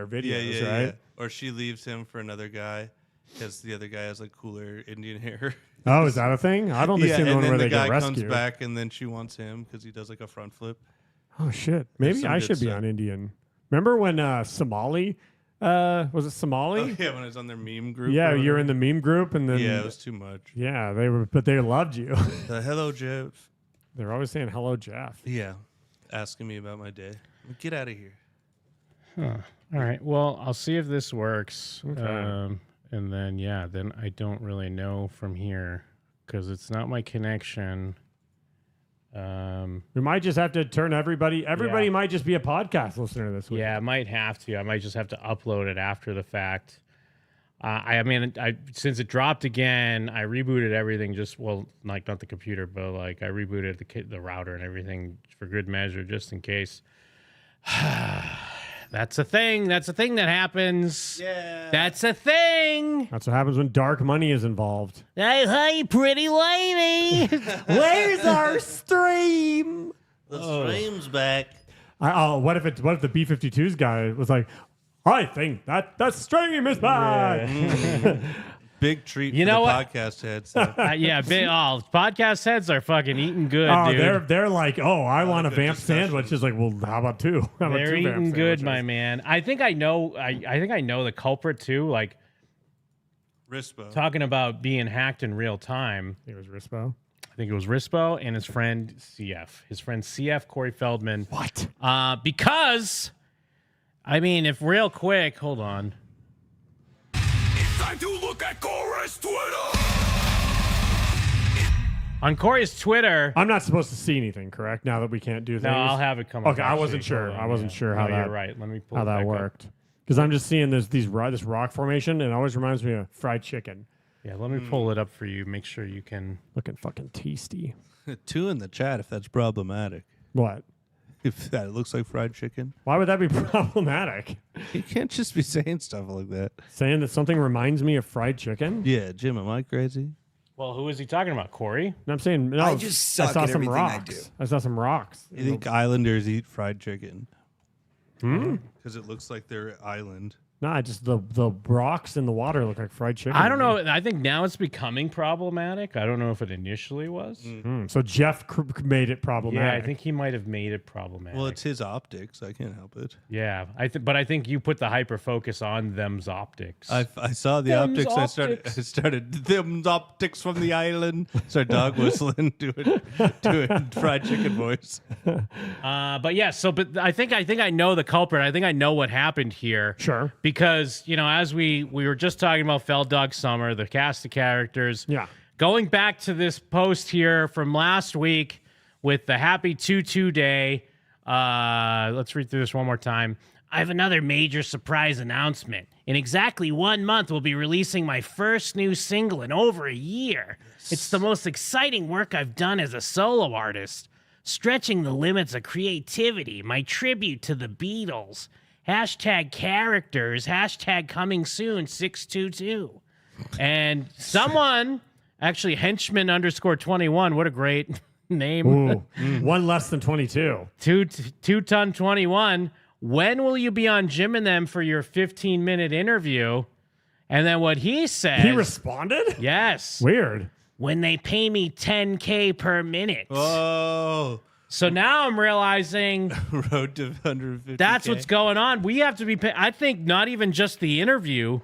videos, yeah, right? Yeah. Or she leaves him for another guy because the other guy has like cooler Indian hair. Oh, is that a thing? I don't think seen the one where they get rescued. The guy comes back and then she wants him because he does like a front flip. Oh shit! Maybe I should be on Indian. Remember when Somali? Was it Somali? Oh, yeah, when I was on their meme group. Yeah, you're in the meme group, and then it was too much. Yeah, but they loved you. Hello, Jeff. They're always saying hello, Jeff. Yeah, asking me about my day. Get out of here. Huh. All right. Well, I'll see if this works. Okay. And then then I don't really know from here because it's not my connection. We might just have to turn everybody. Everybody might just be a podcast listener this week. Yeah, I might have to. I might just have to upload it after the fact. I mean, since it dropped again, I rebooted everything. Not the computer, but like I rebooted the router and everything for good measure, just in case. That's a thing. That's a thing that happens. Yeah. That's a thing. That's what happens when dark money is involved. Hey, pretty lady. Where's our stream? The stream's back. What if the B-52s guy was like, I think that stream is back. Yeah. Big treat for the podcast heads. Podcast heads are fucking eating good, dude. They're like, I want a vamp sandwich. It's like, well, how about two? They're eating good, my man. I think I know. I think I know the culprit too. Like Rispo. Talking about being hacked in real time. It was Rispo. I think it was Rispo and his friend CF. His friend CF, Cory Feldman. What? Because, I mean, if real quick, hold on. Time to look at Cory's Twitter. On Cory's Twitter, I'm not supposed to see anything, correct? Now that we can't do things. No, I'll have it come up. Okay, I wasn't sure. I wasn't sure how that. You're right. Let me pull how that worked. Because I'm just seeing this rock formation, and it always reminds me of fried chicken. Yeah, let me pull it up for you. Make sure you can. Looking fucking tasty. 2 in the chat if that's problematic. What? If that looks like fried chicken. Why would that be problematic? You can't just be saying stuff like that. Saying that something reminds me of fried chicken? Yeah, Jim, am I crazy? Well, who is he talking about, Cory? No, I'm saying, no, I just suck I saw at some everything rocks. I saw some rocks. You think islanders eat fried chicken? Hmm? Because it looks like they're island. Nah, just the rocks in the water look like fried chicken. I don't know. I think now it's becoming problematic. I don't know if it initially was. So Jeff made it problematic. Yeah, I think he might have made it problematic. Well, it's his optics. I can't help it. Yeah, but I think you put the hyper focus on them's optics. I saw the Them's optics. I started them's optics from the island. Start dog whistling, doing fried chicken voice. But yeah, but I think I know the culprit. I think I know what happened here. Sure. Because, as we were just talking about Feld Dog Summer, the cast of characters. Yeah. Going back to this post here from last week with the Happy Tutu Day. Let's read through this one more time. I have another major surprise announcement. In exactly 1 month, we'll be releasing my first new single in over a year. Yes. It's the most exciting work I've done as a solo artist. Stretching the limits of creativity, my tribute to the Beatles. #characters, #coming soon 622. And someone, actually henchman _21, what a great name. Ooh, one less than 22. Two ton 21. When will you be on Jim and them for your 15-minute interview? And then what he said. He responded? Yes. Weird. When they pay me $10K per minute. Oh. So now I'm realizing road to 150. That's what's going on. We have to be I think not even just the interview.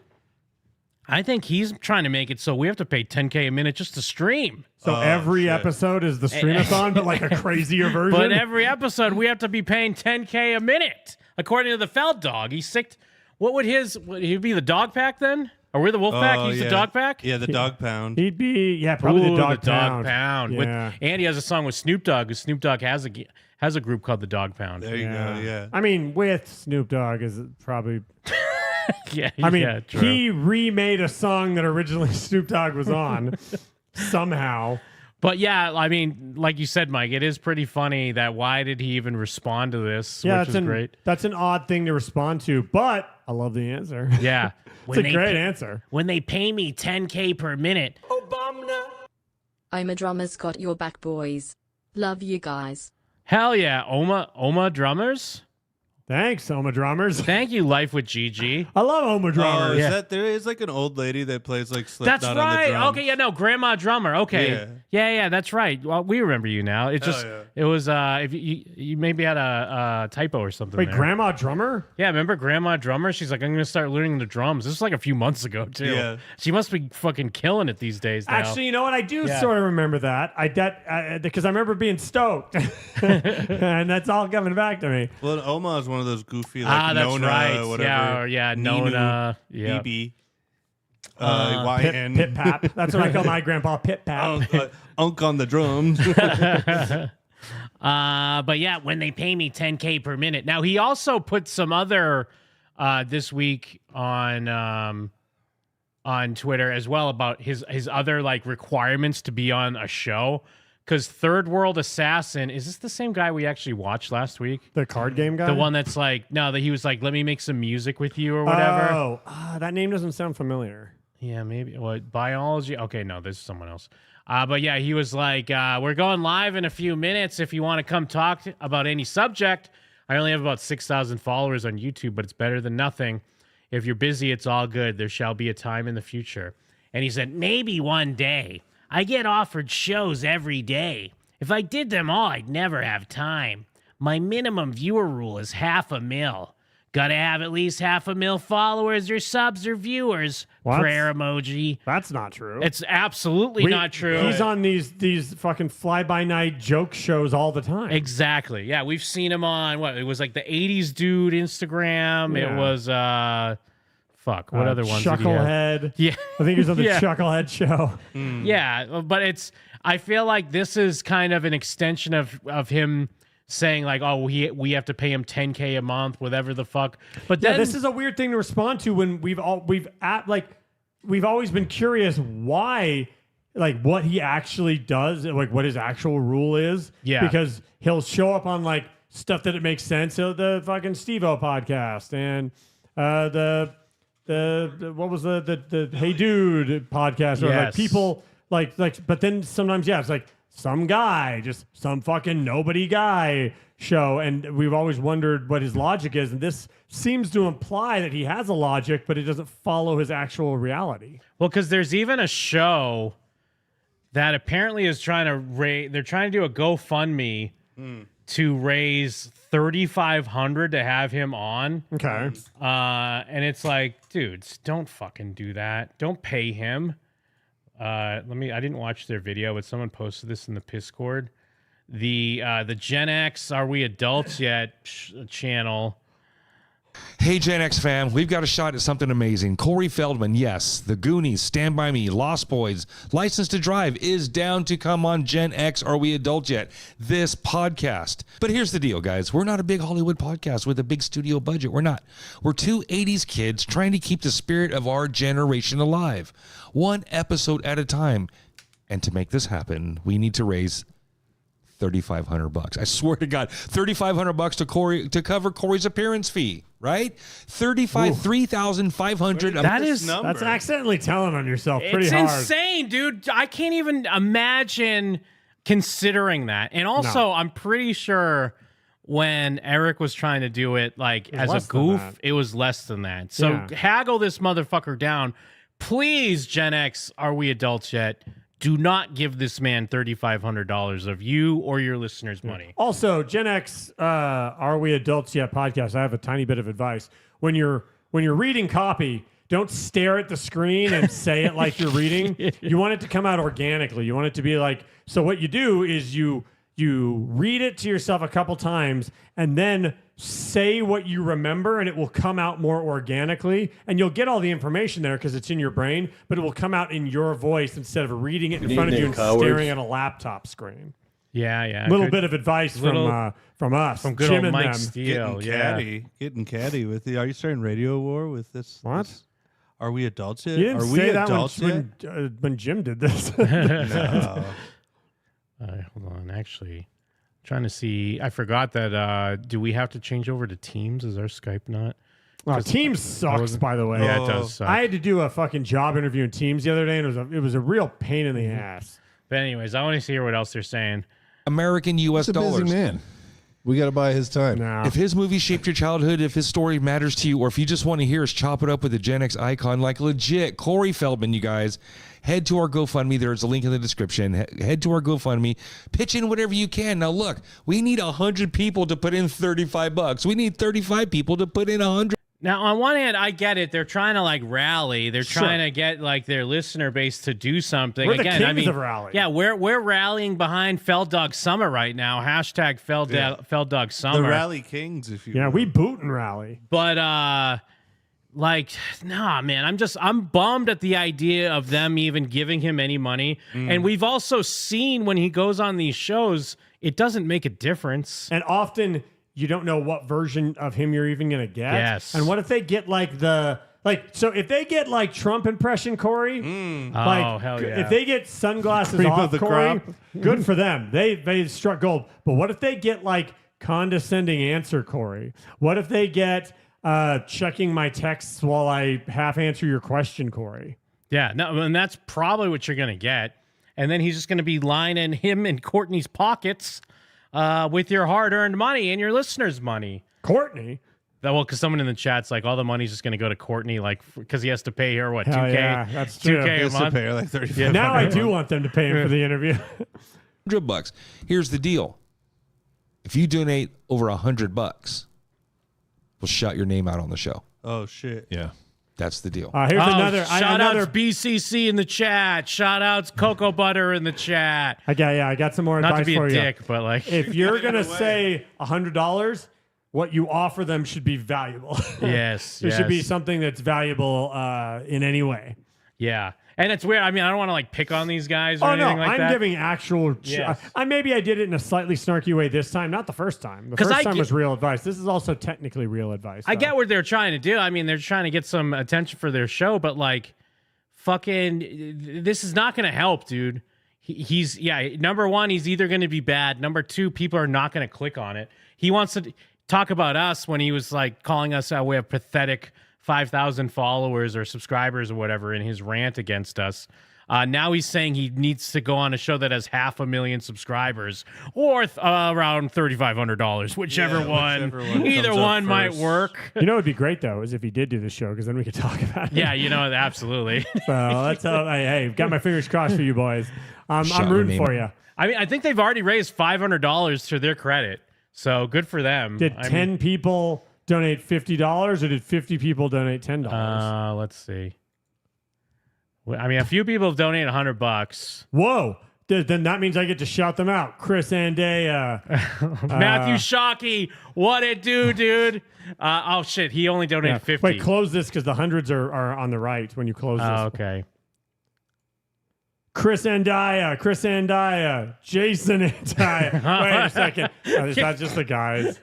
I think he's trying to make it so we have to pay $10K a minute just to stream. So every episode is the stream-a-thon, but like a crazier version? But every episode we have to be paying $10K a minute. According to the Feld Dog. He's sick. Would he be the dog pack then? Or we're the wolf pack? He's the dog pack? Yeah, the dog pound. He'd be, probably the dog pound. Yeah. And he has a song with Snoop Dogg. Snoop Dogg has a group called the Dog Pound. There you go, yeah. I mean, with Snoop Dogg is probably... true. He remade a song that originally Snoop Dogg was on somehow. But yeah, I mean, like you said, Mike, it is pretty funny that why did he even respond to this? Yeah, which is great. That's an odd thing to respond to, but I love the answer. Yeah. It's a great answer. When they pay me $10K per minute. Obama. I'm a drummer's got your back, boys. Love you guys. Hell yeah. Oma drummers? Thanks, Oma Drummers. Thank you, Life with Gigi. I love Oma Oh, Drummers. is that there is like an old lady that plays like That's Slipknot on the right. drums. Okay, yeah, no, Grandma Drummer. Okay, yeah, that's right. Well, we remember you now. It just it was if you maybe had a typo or something. Wait, there. Grandma Drummer? Yeah, remember Grandma Drummer? She's like, I'm gonna start learning the drums. This was like a few months ago too. Yeah. She must be fucking killing it these days now. Actually, you know what? I do sort of remember that. Because I remember being stoked, and that's all coming back to me. Well, Oma is one of those goofy like that's Nona, right. whatever. Yeah, Ninu, Nona. Yeah. BB. YN. Pit Pap. That's what I call my grandpa, Pit Pap. Unk on the drums. But yeah, when they pay me $10K per minute. Now he also put some other this week on Twitter as well about his other like requirements to be on a show. Because Third World Assassin, is this the same guy we actually watched last week? The card game guy? The one that's like, no, that he was like, let me make some music with you or whatever. Oh, that name doesn't sound familiar. Yeah, maybe. What, biology? Okay, no, this is someone else. But yeah, he was like, we're going live in a few minutes if you want to come talk about any subject. I only have about 6,000 followers on YouTube, but it's better than nothing. If you're busy, it's all good. There shall be a time in the future. And he said, maybe one day. I get offered shows every day. If I did them all, I'd never have time. My minimum viewer rule is 500,000. Gotta have at least 500,000 followers or subs or viewers. What? Prayer emoji. That's not true. It's absolutely not true. He's on these fucking fly-by-night joke shows all the time. Exactly. Yeah, we've seen him on, what, it was like the 80s Dude Instagram. Yeah. It was, what other ones did he have? Chucklehead. Yeah. I think he was on the Yeah. Chucklehead show. Yeah, but I feel like this is kind of an extension of him saying like, oh, we have to pay him $10K a month, whatever the fuck. But then this is a weird thing to respond to when we've always been curious why, like, what he actually does, like what his actual rule is. Yeah. Because he'll show up on like stuff that it makes sense. So the fucking Steve-O podcast and the what was the Hey Dude podcast, or like Yes. people like but then sometimes it's like some guy, just some fucking nobody guy show, and we've always wondered what his logic is, and this seems to imply that he has a logic, but it doesn't follow his actual reality. Well, because there's even a show that apparently is trying to they're trying to do a GoFundMe to raise $3,500 to have him on. Okay. And it's like, dudes, don't fucking do that. Don't pay him. I didn't watch their video, but someone posted this in the Piscord. The Gen X Are We Adults Yet channel. Hey, Gen X fam, we've got a shot at something amazing. Cory Feldman, yes, the Goonies, Stand By Me, Lost Boys, License to Drive is down to come on Gen X Are We Adult Yet, this podcast. But here's the deal, guys. We're not a big Hollywood podcast with a big studio budget. We're not. We're two 80s kids trying to keep the spirit of our generation alive, one episode at a time. And to make this happen, we need to raise $3,500. I swear to God, $3,500 to Cory to cover Cory's appearance fee, right? $3,500. That's accidentally telling on yourself pretty It's hard. insane, dude. I can't even imagine considering that. And also, I'm pretty sure when Eric was trying to do it, like as a less than goof, that. it was less than that. So haggle this motherfucker down. Please, Gen X, Are We Adults Yet? Do not give this man $3,500 of you or your listeners' money. Also, Gen X, Are We Adults Yet podcast, I have a tiny bit of advice. When you're reading copy, don't stare at the screen and say it like you're reading. You want it to come out organically. You want it to be like, so what you do is you read it to yourself a couple times and then say what you remember, and it will come out more organically, and you'll get all the information there because it's in your brain, but it will come out in your voice instead of reading it in front of you and staring at a laptop screen. Yeah. A little bit of advice from us, from good Jim old and Mike them. Steele. Getting catty with the. Are you starting radio war with this? What? Are we adults yet? You didn't Are we say that adults yet? when Jim did this. No. Hold on. Actually, trying to see. I forgot that. Do we have to change over to Teams? Is our Skype not? Teams sucks, by the way. Yeah, it does suck. I had to do a fucking job interview in Teams the other day, and it was a real pain in the ass. But anyways, I want to hear what else they're saying. American U.S. He's a busy dollars. man. We got to buy his time. No. If his movie shaped your childhood, if his story matters to you, or if you just want to hear us chop it up with a Gen X icon like legit Cory Feldman, you guys, head to our GoFundMe. There's a link in the description. Head to our GoFundMe. Pitch in whatever you can. Now, look, we need 100 people to put in $35. We need 35 people to put in 100. Now, on one hand, I get it. They're trying to like rally. They're trying to get like their listener base to do something. We're the Again, kings of rally. Yeah, we're rallying behind Feld Dog Summer right now. Hashtag Feld Dog Summer. The Rally Kings, if you Yeah, will. we boot and rally. But like, nah, man, I'm bummed at the idea of them even giving him any money. And we've also seen when he goes on these shows, it doesn't make a difference. And often you don't know what version of him you're even going to get. Yes. And what if they get so if they get like Trump impression Cory, Oh, hell yeah. if they get sunglasses Cream of off the Cory, crop. good for them. They struck gold. But what if they get like condescending answer Cory? What if they get checking my texts while I half answer your question, Cory? Yeah, no, and that's probably what you're going to get. And then he's just going to be lining him in Courtney's pockets with your hard-earned money and your listeners' money. Courtney? Well, because someone in the chat's like, all the money's just going to go to Courtney, like, because he has to pay her, what, Hell 2K? yeah, that's true. 2K He a has to month? pay her like $35. Now I do want them to pay him for the interview. $100. Here's the deal. If you donate over $100, we'll shout your name out on the show. Oh, shit. Yeah. That's the deal. Here's another. Shout another. outs BCC in the chat. Shout outs Cocoa Butter in the chat. I got some more Not to advice be for a you. dick, but like, If you're gonna say $100, what you offer them should be valuable. yes, It should be yes. something that's valuable in any way. Yeah. And it's weird. I mean, I don't want to like pick on these guys or Oh no, anything like I'm that. giving actual. Yes. Maybe I did it in a slightly snarky way this time, not the first time. The 'Cause first I time get- was real advice. This is also technically real advice. I though. get what they're trying to do. I mean, they're trying to get some attention for their show, but like, fucking, this is not going to help, dude. He's number one, he's either going to be bad. Number two, people are not going to click on it. He wants to talk about us when he was like calling us out. We have pathetic 5,000 followers or subscribers or whatever in his rant against us. Now he's saying he needs to go on a show that has 500,000 subscribers or around $3,500, whichever one. Either comes up one might first. work. You know, it'd be great though, is if he did do the show, because then we could talk about it. Yeah, you know, absolutely. So that's hey, got my fingers crossed for you boys. I'm Shout rooting your for name. you. I mean, I think they've already raised $500 to their credit, so good for them. Did 10 people donate $50, or did 50 people donate $10? Let's see. Well, I mean, a few people have donated $100. Whoa. Then that means I get to shout them out. Chris Andea. Matthew Shockey, what it do, dude? Oh shit, he only donated 50. Wait, close this because the hundreds are on the right when you close this. Oh, okay. Chris Andaya, Jason Andaya. Wait a second. Is that just the guys?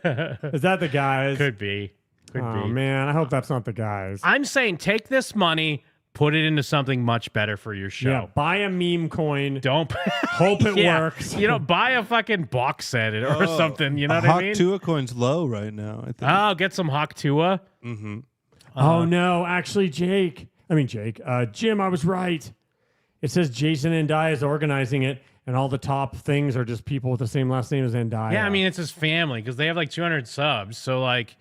Is that the guys? Could be. Could Oh, be. man. I hope that's not the guys. I'm saying take this money, put it into something much better for your show. Yeah, buy a meme coin. Don't Hope it Yeah. works. You know, buy a fucking box set or something. You know what I Hawk mean? Tua coin's low right now, I think. Oh, get some Hawk Tua. Oh, no. Actually, Jim, I was right. It says Jason Andaya is organizing it, and all the top things are just people with the same last name as Andaya. Yeah, I mean, it's his family because they have like 200 subs. So like,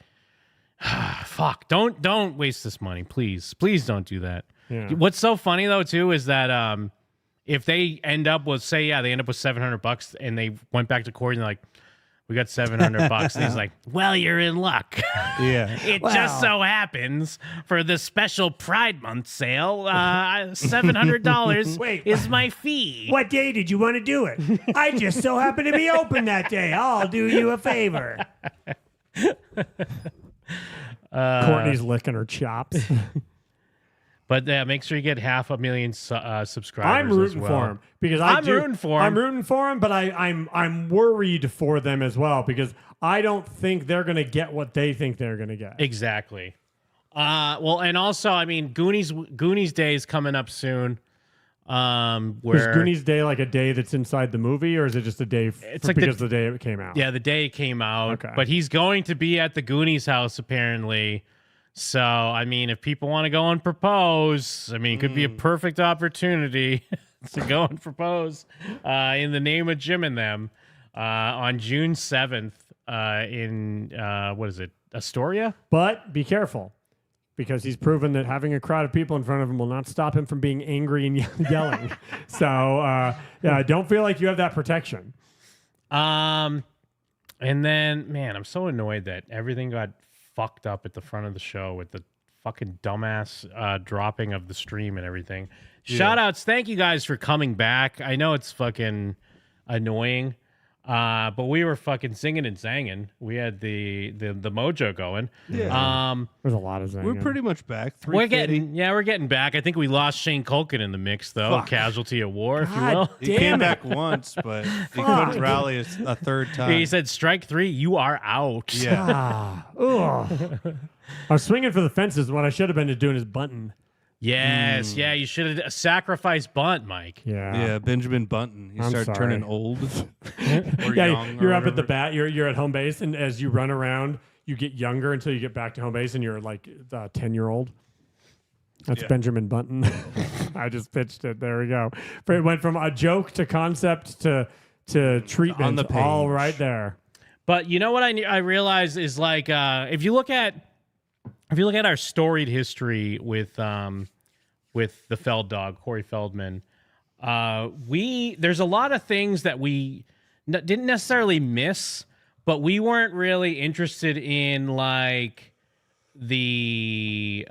fuck, don't waste this money, please. Please don't do that. Yeah. What's so funny though too is that if they end up with they end up with $700 and they went back to Cory and they're like, we got $700, and he's like, well, you're in luck. Yeah. It just so happens for the special Pride Month sale, $700 Wait, is my fee. what day did you want to do it? I just so happen to be open that day. I'll do you a favor. Courtney's licking her chops. But make sure you get 500,000 subscribers. I'm rooting as well. for him because I'm rooting for him. I'm rooting for him, but I'm worried for them as well because I don't think they're going to get what they think they're going to get. Exactly. Well, and also, I mean, Goonies Day is coming up soon. Is Where Goonies Day like a day that's inside the movie, or is it just a day It's like because the day it came out? Yeah, the day it came out. Okay. But he's going to be at the Goonies house apparently. So, I mean, if people want to go and propose, I mean, it could be a perfect opportunity to go and propose in the name of Jim and them on June 7th. in what is it, Astoria? But be careful, because he's proven that having a crowd of people in front of him will not stop him from being angry and yelling. So don't feel like you have that protection. And then, man, I'm so annoyed that everything got fucked up at the front of the show with the fucking dumbass dropping of the stream and everything. Shout outs. Thank you guys for coming back. I know it's fucking annoying, but we were fucking singing and singing. We had the mojo going. Yeah. There's a lot of We're pretty much back. We're getting back. I think we lost Shane Culkin in the mix, though. Fuck. Casualty of war, if you God will. He came back once, but he couldn't rally a third time. He said, strike 3, you are out. Yeah. I was swinging for the fences. What I should have been doing is bunting. Yes, yeah, you should have sacrificed bunt, Mike. Yeah, Benjamin Bunton. He I'm started sorry. turning old. Or Yeah, young you're or up at the whatever. bat. You're at home base, and as you run around, you get younger until you get back to home base, and you're like a 10-year-old. That's Benjamin Bunton. I just pitched it. There we go. It went from a joke to concept to treatment. On the page. All right there. But you know what I realize is like if you look at our storied history with the Feld dog, Cory Feldman, there's a lot of things that we didn't necessarily miss, but we weren't really interested in like the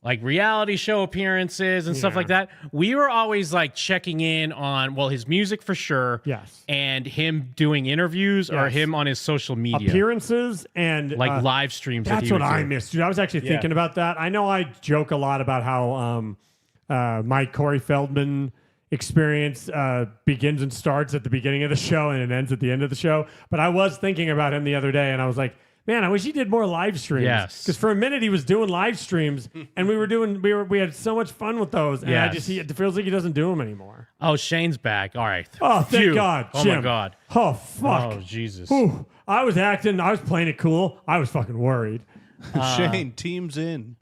like reality show appearances and stuff like that. We were always like checking in on, well, his music for sure. Yes. And him doing interviews or Yes. him on his social media. Appearances and Like live streams. That's what I missed, dude. I was actually thinking about that. I know I joke a lot about how my Cory Feldman experience begins and starts at the beginning of the show and it ends at the end of the show. But I was thinking about him the other day, and I was like, man, I wish he did more live streams. Yes. Because for a minute he was doing live streams, and we had so much fun with those. And it feels like he doesn't do them anymore. Oh, Shane's back. All right. Oh, thank Phew. God, Oh, Jim. my God. Oh, fuck. Oh, Jesus. Ooh, I was acting. I was playing it cool. I was fucking worried. Shane, teams in.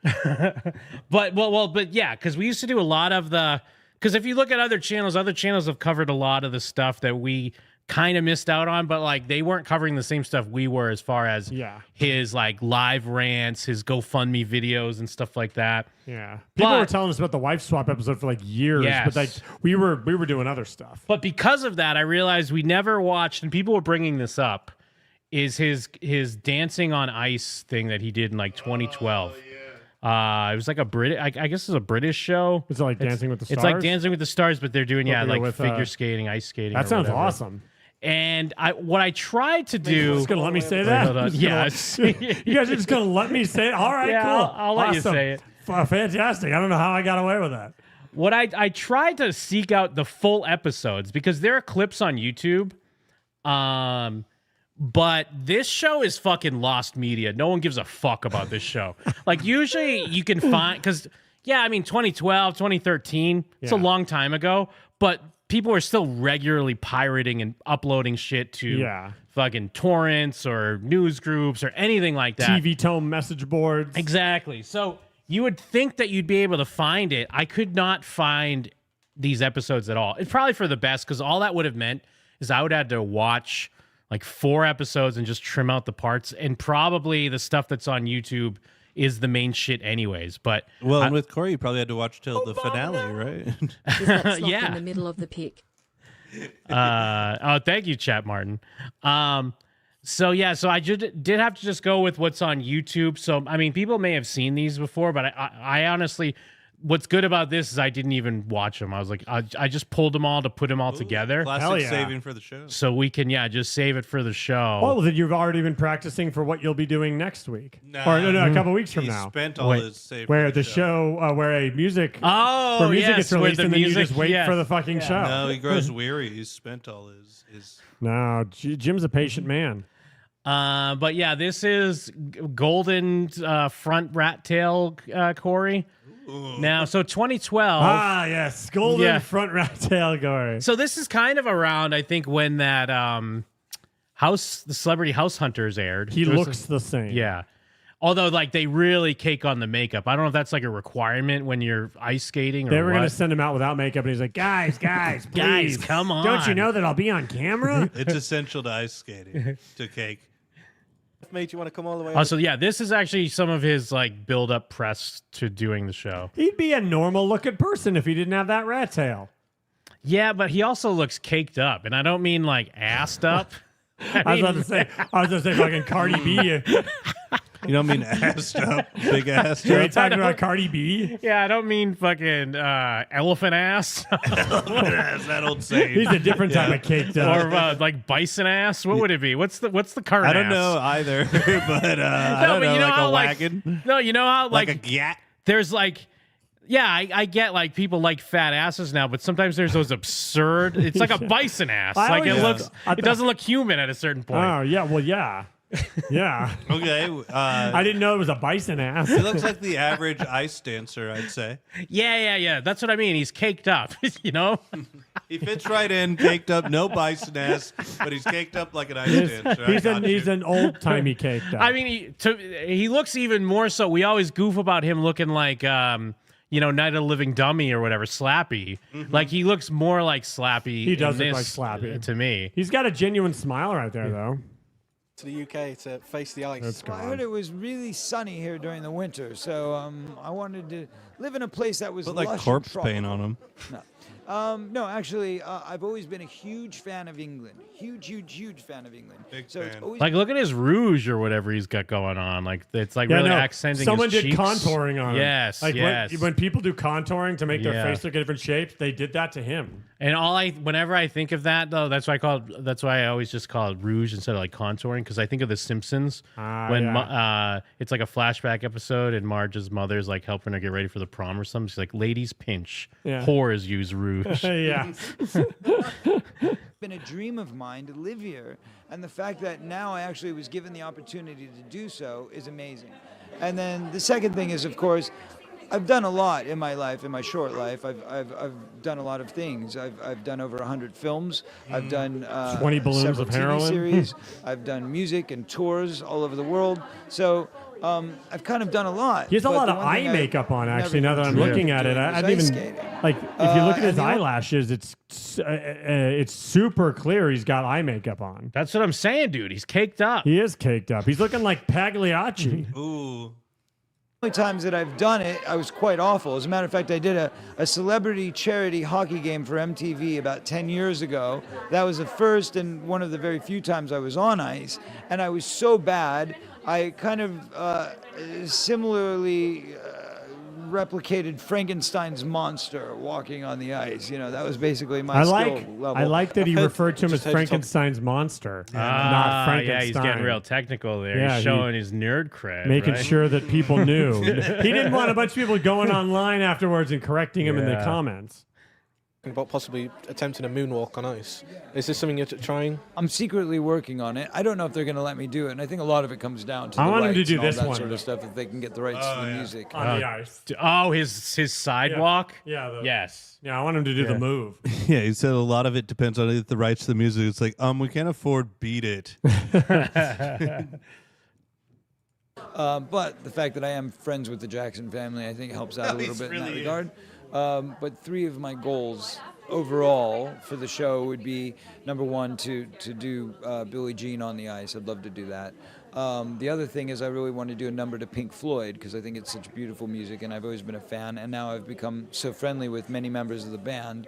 But yeah, because we used to do a lot of because if you look at other channels have covered a lot of the stuff that we kind of missed out on, but like they weren't covering the same stuff we were as far as his like live rants, his GoFundMe videos and stuff like that. Yeah. People were telling us about the wife swap episode for like years, but like we were doing other stuff. But because of that, I realized we never watched, and people were bringing this up, is his Dancing on Ice thing that he did in like 2012. It was like a British, I guess it's a British show. Is it like Dancing with the Stars? It's like Dancing with the Stars, but they're doing they're like with, figure skating, ice skating. That or sounds whatever. awesome. And what I tried to do. You're just gonna let me say that? Hold on. Yes. You guys are just gonna let me say it? All right, Yeah, cool. I'll let you Awesome. say it. Fantastic. I don't know how I got away with that. What I tried to seek out the full episodes because there are clips on YouTube. But this show is fucking lost media. No one gives a fuck about this show. Like usually you can find, because 2012, 2013, it's a long time ago, but people are still regularly pirating and uploading shit to fucking torrents or news groups or anything like that. TV tome message boards. Exactly. So you would think that you'd be able to find it. I could not find these episodes at all. It's probably for the best, because all that would have meant is I would have had to watch like 4 episodes and just trim out the parts, and probably the stuff that's on YouTube is the main shit anyways. But and with Cory, you probably had to watch till the finale, right? Is that slot Yeah. in the middle of the pic? thank you, Chat Martin. So I did have to just go with what's on YouTube. So I mean, people may have seen these before, but I honestly, what's good about this is I didn't even watch them. I was like, I just pulled them all to put them all together, Hell Classic yeah. saving for the show. so we can just save it for the show. Oh, then you've already been practicing for what you'll be doing next week. Or no, a couple weeks from He now. spent all his save Where for the show, where a music, Oh, where music yes, gets where released, the and then you music- just wait yes. for the fucking show. No, he grows weary. He's spent all his. No, Jim's a patient man. But yeah, this is golden front rat tail Cory. Now, so 2012. Ah, yes, golden Yeah. front rat tail Gory. So this is kind of around, I think, when that the Celebrity House Hunters aired. He There was looks the same. yeah. Although, like, they really cake on the makeup. I don't know if that's like a requirement when you're ice skating or They were going to what. send him out without makeup, and he's like, guys, Guys, please, come on. Don't you know that I'll be on camera? It's essential to ice skating, to cake. Made you want to come all the way? So yeah, this is actually some of his like build-up press to doing the show. He'd be a normal-looking person if he didn't have that rat tail. Yeah, but he also looks caked up, and I don't mean like assed up. I was about to say fucking Cardi B. You don't mean assed up, big assed Are you up. talking about Cardi B? Yeah, I don't mean fucking elephant ass That's that old saying. He's a different type of caked up. or like bison ass. What would it be? What's the current? I don't ass? know either, but I don't but know, you know like how, a like- wagon, No, you know how like a gat. there's like. Yeah, I get like people like fat asses now, but sometimes there's those absurd. It's like a bison ass. I Like it always- looks, I it doesn't look human at a certain point. Oh, yeah. Well, yeah. Yeah. Okay, I didn't know it was a bison ass. he looks like the average ice dancer, I'd say. Yeah. That's what I mean. He's caked up, you know? He fits right in, caked up, no bison ass, but he's caked up like an ice dancer. He's an old-timey caked up. I mean, he looks even more so. We always goof about him looking like, you know, Night of the Living Dummy or whatever, Slappy. Like, he looks more like Slappy. He does in look this, like Slappy. to me. He's got a genuine smile right there, though. To the UK to face the ice. That's I gone. heard it was really sunny here during the winter, so I wanted to live in a place that was Put like lush and corpse tropical. paint on him. No, actually, I've always been a huge fan of England. Huge fan of England. Big so It's fan. always Like, look at his rouge or whatever he's got going on. Like, it's like really accenting Someone his did cheeks. contouring on him. Yes, like yes. When people do contouring to make their Yeah. face look at different shapes, they did that to him. And whenever I think of that though, that's why I always just call it rouge instead of like contouring, because I think of The Simpsons when it's like a flashback episode and Marge's mother's like helping her get ready for the prom or something. She's like, "Ladies pinch, Yeah. whores use rouge." Yeah. been a dream of mine to live here, and the fact that now I actually was given the opportunity to do so is amazing. And then the second thing is, of course, I've done a lot in my life, in my short life. I've done a lot of things. I've done over 100 films. I've done 20 balloons several of heroin. TV series. I've done music and tours all over the world. So I've kind of done a lot. He has a but lot the of one eye thing I've makeup on, never actually, now that I'm dreamed looking of at it. doing was I didn't ice even, skating. like, if you look at his and the o- eyelashes, it's super clear he's got eye makeup on. That's what I'm saying, dude. He's caked up. He is caked up. He's looking like Pagliacci. Ooh. only times that I've done it, I was quite awful. As a matter of fact, I did a celebrity charity hockey game for MTV about 10 years ago. That was the first and one of the very few times I was on ice, and I was so bad, I kind of similarly replicated Frankenstein's monster walking on the ice. You know, that was basically my skill level. I like that he referred to him as Just heard you talk- Frankenstein's monster, not Frankenstein. Yeah, he's getting real technical there. Yeah, he's showing his nerd cred. Making right? sure that people knew. He didn't want a bunch of people going online afterwards and correcting him in the Yeah. comments. About possibly attempting a moonwalk on ice. Is this something you're trying? I'm secretly working on it. I don't know if they're going to let me do it, and I think a lot of it comes down to I the want him to rights do and all this that one. sort of stuff, if they can get the rights to the music. On the ice. Oh, his sidewalk. Yeah. Yes. Yeah, I want him to do the move. Yeah, he said a lot of it depends on the rights to the music. It's like, we can't afford Beat It. But the fact that I am friends with the Jackson family, I think helps out a little bit in that regard. But three of my goals overall for the show would be, number one, to do Billie Jean on the ice. I'd love to do that. The other thing is I really want to do a number to Pink Floyd because I think it's such beautiful music and I've always been a fan, and now I've become so friendly with many members of the band.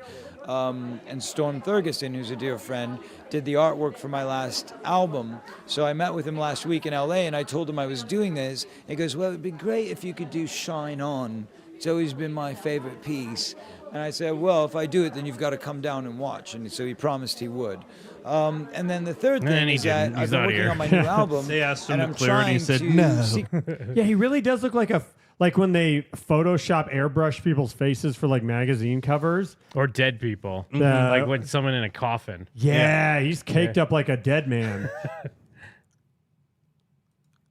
And Storm Thurgesson, who's a dear friend, did the artwork for my last album. So I met with him last week in LA and I told him I was doing this. He goes, well, it'd be great if you could do Shine On. It's always been my favorite piece. And I said, well, if I do it, then you've got to come down and watch. And so he promised he would. And then the third And thing he is that didn't. He's I've been not working here. on my new album. They asked him and to I'm clear it, and he trying said, to no. Yeah, he really does look like when they Photoshop airbrush people's faces for like magazine covers. Or dead people. Yeah. Like when someone in a coffin. Yeah, he's caked up like a dead man.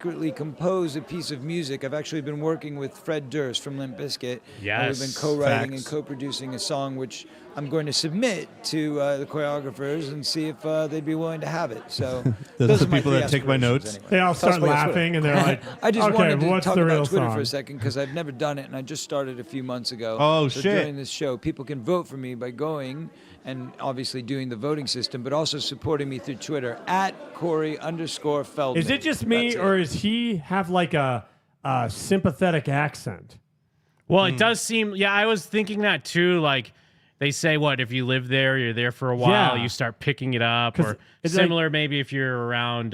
secretly compose a piece of music. I've actually been working with Fred Durst from Limp Bizkit. Yes, We've been co-writing and facts. co-producing a song which I'm going to submit to the choreographers and see if they'd be willing to have it. So Those are the my people three that take my aspirations notes. anyway. They all start That's why it's laughing, Twitter. and they're like, I just okay, wanted to what's talk the real about Twitter song? for a second because I've never done it, and I just started a few months ago. Oh, so shit. During this show, people can vote for me by going and obviously doing the voting system, but also supporting me through Twitter at Cory_Feldman. Is it just me, That's it. or does he have like a sympathetic accent? Well, it does seem. Yeah, I was thinking that too. Like they say, what if you live there, you're there for a while, Yeah. you start picking it up, 'Cause or it's similar. Maybe if you're around,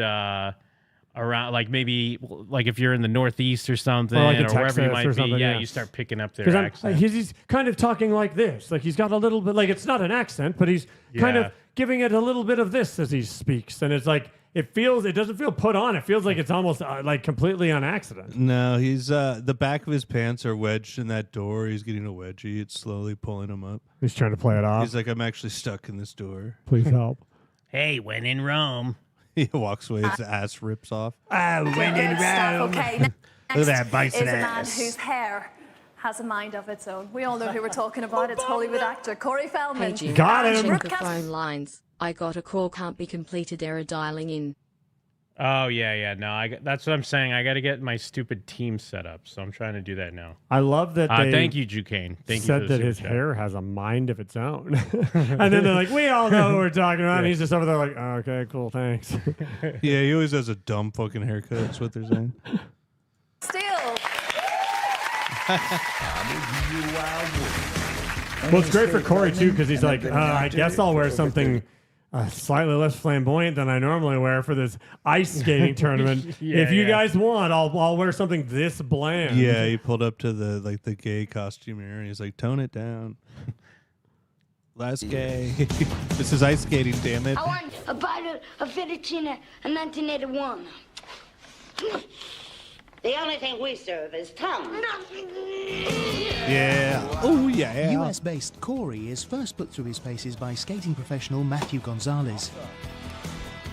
like maybe like if you're in the Northeast or something, Or like in wherever you Texas might or be. something, Yeah, yeah. you start picking up their Because accent. he's kind of talking like this. Like he's got a little bit, like it's not an accent, but he's kind Yeah. of giving it a little bit of this as he speaks. And it's like, it doesn't feel put on. It feels like it's almost like completely on accident. No, he's the back of his pants are wedged in that door. He's getting a wedgie. It's slowly pulling him up. He's trying to play it off. He's like, I'm actually stuck in this door. Please help. Hey, when in Rome. He walks away. His ass rips off. When in Rome. Okay, Look at next that bison is a man ass. whose hair has a mind of its own. We all know who we're talking about. It's Hollywood actor Cory Feldman. Hey, Jim. Got him. Check the phone lines. I got a call, can't be completed. Error dialing in. Oh yeah. No, that's what I'm saying. I got to get my stupid team set up, so I'm trying to do that now. I love that they Thank you, Jucane. Thank you. said for the that his super chat. hair has a mind of its own. And then they're like, we all know who we're talking about. And he's just over there like, oh, okay, cool, thanks. Yeah, he always has a dumb fucking haircut. That's what they're saying. Still, Well, it's great for Cory, too, because he's like, I guess I'll wear something slightly less flamboyant than I normally wear for this ice skating tournament. If you guys want, I'll wear something this bland. Yeah, he pulled up to the gay costumier and he's like, tone it down. Less gay. This is ice skating, damn it. I want a bottle of fettuccine in 1981. The only thing we serve is tongue. Yeah. Oh, yeah. US-based Cory is first put through his paces by skating professional Matthew Gonzalez.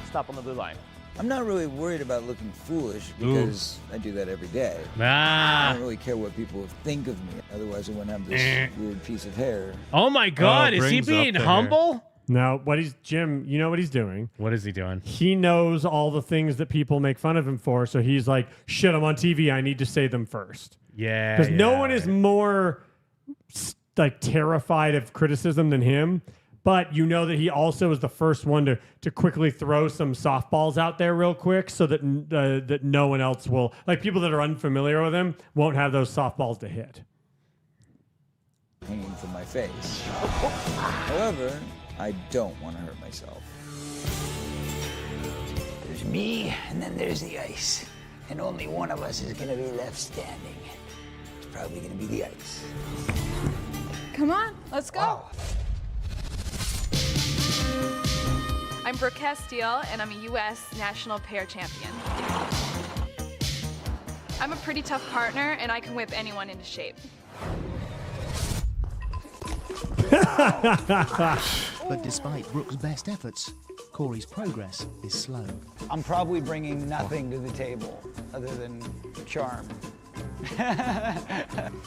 Stop on the blue line. I'm not really worried about looking foolish because I do that every day. I Ah. don't really care what people think of me. Otherwise, I wouldn't have this weird piece of hair. Oh my God! Is he brings up being the hair. humble? No, Jim, you know what he's doing? What is he doing? He knows all the things that people make fun of him for, so he's like, shit, I'm on TV, I need to say them first. Yeah. Because no one is more like terrified of criticism than him. But you know that he also is the first one to quickly throw some softballs out there real quick so that that no one else will, like people that are unfamiliar with him, won't have those softballs to hit. Hanging from my face. However, I don't want to hurt myself. There's me, and then there's the ice. And only one of us is gonna be left standing. It's probably gonna be the ice. come on, let's go. Wow. I'm Brooke Castile, and I'm a U.S. National Pair Champion. I'm a pretty tough partner, and I can whip anyone into shape. But despite Brooke's best efforts, Cory's progress is slow. I'm probably bringing nothing to the table other than charm.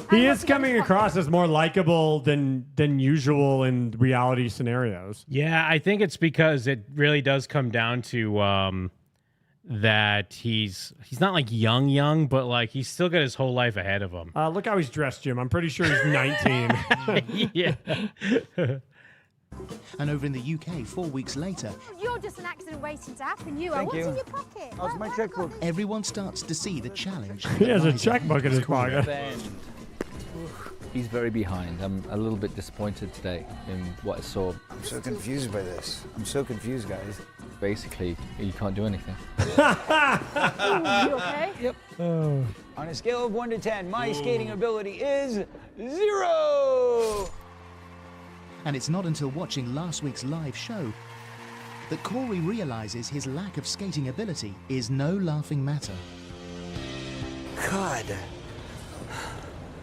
He is coming across as more likable than usual in reality scenarios. Yeah, I think it's because it really does come down to that he's not like young, but like he's still got his whole life ahead of him. Look how he's dressed, Jim. I'm pretty sure he's 19. Yeah. And over in the UK, 4 weeks later, You're just an accident waiting to happen. Thank you. in your pocket? How's my checkbook? everyone starts to see the challenge. He has a that lies ahead. checkbook in his pocket. He's very behind. I'm a little bit disappointed today in what I saw. I'm so confused by this. I'm so confused, guys. Basically, you can't do anything. You okay? Yep. Oh. On a scale of 1 to 10, my skating ability is 0. And it's not until watching last week's live show that Cory realizes his lack of skating ability is no laughing matter. God.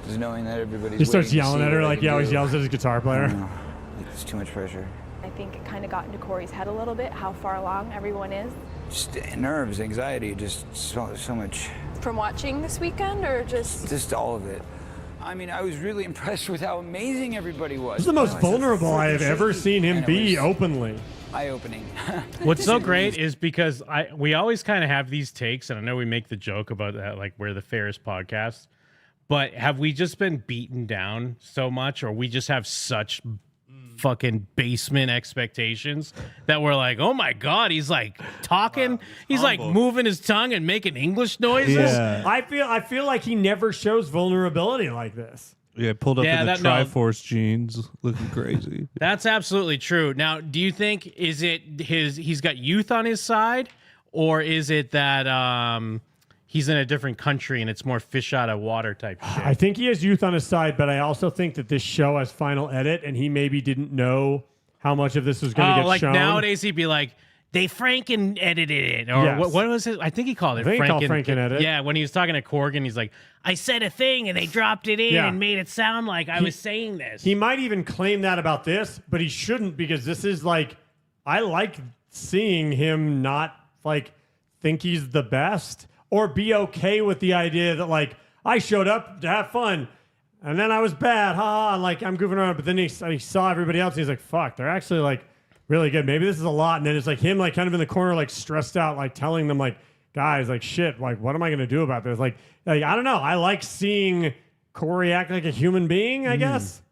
Just knowing that everybody's He starts waiting to yelling see at her what I like can he always do. yells at his guitar player. It's too much pressure. I think it kind of got into Cory's head a little bit, how far along everyone is. just nerves, anxiety, just so much. From watching this weekend, or just all of it. I mean, I was really impressed with how amazing everybody was. This is the most vulnerable I have ever seen him be openly. Eye-opening. What's so great is because we always kind of have these takes, and I know we make the joke about that, like we're the fairest podcast, but have we just been beaten down so much, or we just have such fucking basement expectations that we're like, oh my God, he's like talking, he's like moving his tongue and making English noises. Yeah. I feel like he never shows vulnerability like this. Yeah, pulled up in the Triforce jeans, looking crazy. That's absolutely true. Now, do you think he's got youth on his side, or is it that he's in a different country and it's more fish out of water type shit? I think he has youth on his side, but I also think that this show has final edit, and he maybe didn't know how much of this was going to get shown. Nowadays he'd be like, they Franken edited it, or Yes. what was it? I think he called it Franken edit. Yeah, when he was talking to Corgan, he's like, I said a thing and they dropped it in and made it sound like I was saying this. He might even claim that about this, but he shouldn't, because this is like, I like seeing him not like think he's the best, or be okay with the idea that like, I showed up to have fun and then I was bad, like I'm goofing around, but then he saw everybody else and he's like, fuck, they're actually like really good. Maybe this is a lot. And then it's like him like kind of in the corner, like stressed out, like telling them like, guys, like shit, like what am I going to do about this? Like I don't know. I like seeing Cory act like a human being, I guess.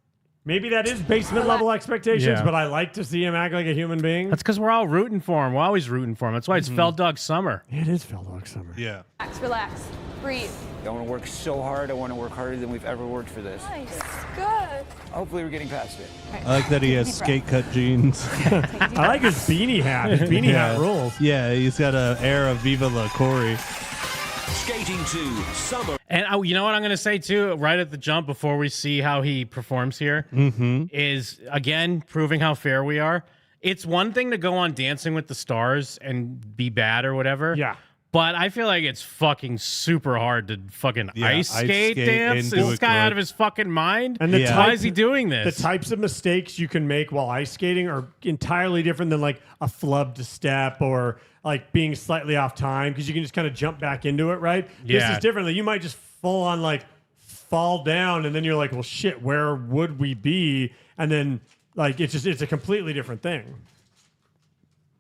Maybe that is basement level expectations, but I like to see him act like a human being. That's because we're all rooting for him. We're always rooting for him. That's why it's Feld Dog Summer. It is Feld Dog Summer. Yeah. relax, breathe. I want to work so hard. I want to work harder than we've ever worked for this. Nice, good. Hopefully we're getting past it. I like that he has skate cut jeans. I like his beanie hat. His beanie hat rules. Yeah, he's got an air of Viva la Cory. Skating to Summer. And you know what I'm going to say, too, right at the jump before we see how he performs here, is, again, proving how fair we are. It's one thing to go on Dancing with the Stars and be bad or whatever. Yeah. But I feel like it's fucking super hard to fucking ice skate dance. Is this guy out of his fucking mind? And why is he doing this? The types of mistakes you can make while ice skating are entirely different than like a flubbed step or like being slightly off time, because you can just kind of jump back into it, right? Yeah. This is different. Like, you might just full on like fall down, and then you're like, well, shit, where would we be? And then like it's a completely different thing.